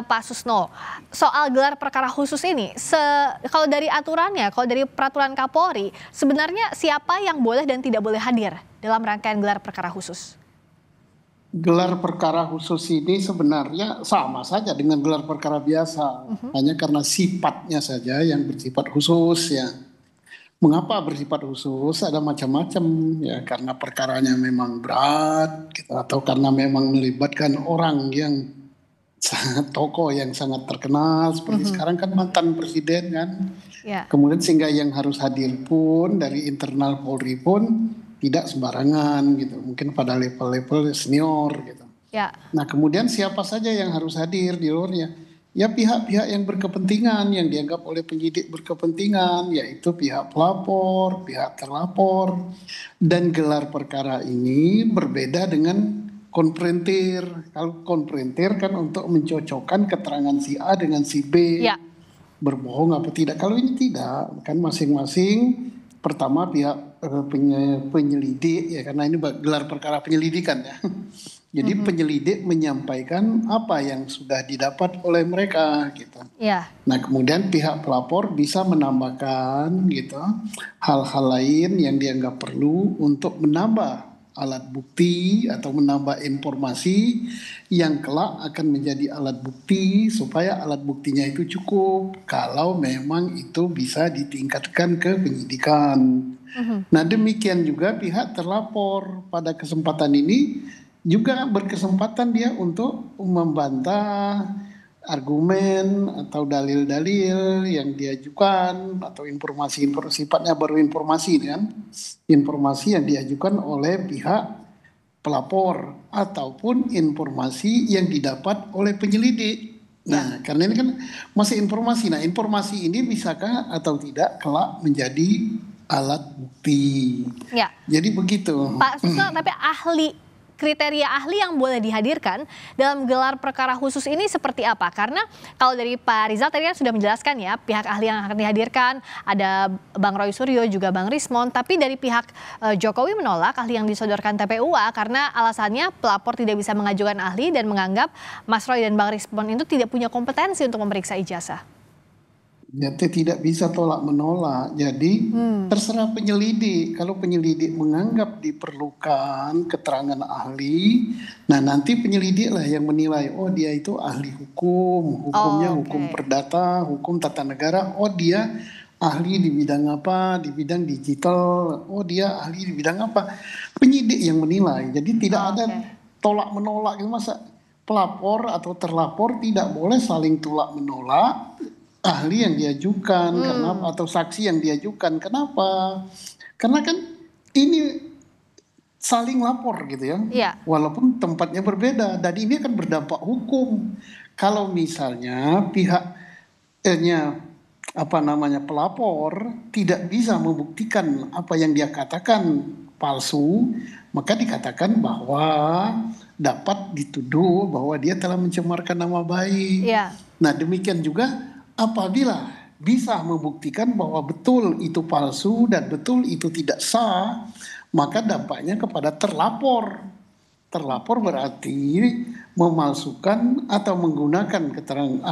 Pak Susno, soal gelar perkara khusus ini, kalau dari aturannya, kalau dari peraturan Kapolri, sebenarnya siapa yang boleh dan tidak boleh hadir dalam rangkaian gelar perkara khusus? Gelar perkara khusus ini sebenarnya sama saja dengan gelar perkara biasa, hanya karena sifatnya saja yang bersifat khusus ya. Mengapa bersifat khusus? Ada macam-macam ya, karena perkaranya memang berat, gitu, atau karena memang melibatkan orang yang tokoh yang sangat terkenal seperti sekarang kan mantan presiden kan. Ya. Kemudian sehingga yang harus hadir pun dari internal Polri pun tidak sembarangan gitu, mungkin pada level-level senior gitu. Ya. Nah kemudian siapa saja yang harus hadir di luarnya? Ya pihak-pihak yang berkepentingan, yang dianggap oleh penyidik berkepentingan, yaitu pihak pelapor, pihak terlapor. Dan gelar perkara ini berbeda dengan konfrontir. Kalau konfrontir kan untuk mencocokkan keterangan si A dengan si B, Ya. berbohong apa tidak. Kalau ini tidak, kan masing-masing pertama pihak penyelidik ya, karena ini gelar perkara penyelidikan ya. Jadi penyelidik menyampaikan apa yang sudah didapat oleh mereka gitu. Ya. Nah kemudian pihak pelapor bisa menambahkan gitu hal-hal lain yang dianggap perlu untuk menambah alat bukti atau menambah informasi yang kelak akan menjadi alat bukti supaya alat buktinya itu cukup kalau memang itu bisa ditingkatkan ke penyidikan. Nah demikian juga pihak terlapor pada kesempatan ini juga berkesempatan dia untuk membantah argumen atau dalil-dalil yang diajukan atau informasi sifatnya baru informasi kan, informasi yang diajukan oleh pihak pelapor ataupun informasi yang didapat oleh penyelidik. Nah, karena ini kan masih informasi. Nah, informasi ini bisakah atau tidak kelak menjadi alat bukti. Ya. Jadi begitu. Pak Susno, tapi kriteria ahli yang boleh dihadirkan dalam gelar perkara khusus ini seperti apa? Karena kalau dari Pak Rizal tadi kan sudah menjelaskan ya, pihak ahli yang akan dihadirkan ada Bang Roy Suryo juga Bang Rismon, tapi dari pihak Jokowi menolak ahli yang disodorkan TPUA karena alasannya pelapor tidak bisa mengajukan ahli dan menganggap Mas Roy dan Bang Rismon itu tidak punya kompetensi untuk memeriksa ijazah. Jadi tidak bisa tolak menolak. Jadi terserah penyelidik. Kalau penyelidik menganggap diperlukan keterangan ahli, nah nanti penyelidiklah yang menilai. Oh dia itu ahli hukum, hukumnya hukum perdata, hukum tata negara. Oh dia ahli di bidang apa? Di bidang digital. Oh dia ahli di bidang apa? Penyidik yang menilai. Jadi tidak ada tolak menolak. Masa pelapor atau terlapor tidak boleh saling tolak menolak ahli yang diajukan kenapa atau saksi yang diajukan. Kenapa? Karena kan ini saling lapor gitu ya. Iya. Walaupun tempatnya berbeda dan ini akan berdampak hukum. Kalau misalnya pihaknya pelapor tidak bisa membuktikan apa yang dia katakan palsu, maka dikatakan bahwa dapat dituduh bahwa dia telah mencemarkan nama baik. Iya. Nah demikian juga apabila bisa membuktikan bahwa betul itu palsu dan betul itu tidak sah, maka dampaknya kepada terlapor. Terlapor berarti memalsukan atau menggunakan keterangan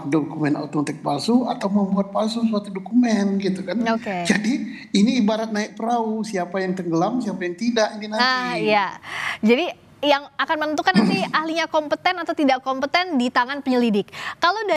dokumen autentik palsu atau membuat palsu suatu dokumen gitu kan. Jadi ini ibarat naik perahu, siapa yang tenggelam, siapa yang tidak ini nanti. Iya. Jadi yang akan menentukan nanti ahlinya kompeten atau tidak kompeten di tangan penyelidik. Kalau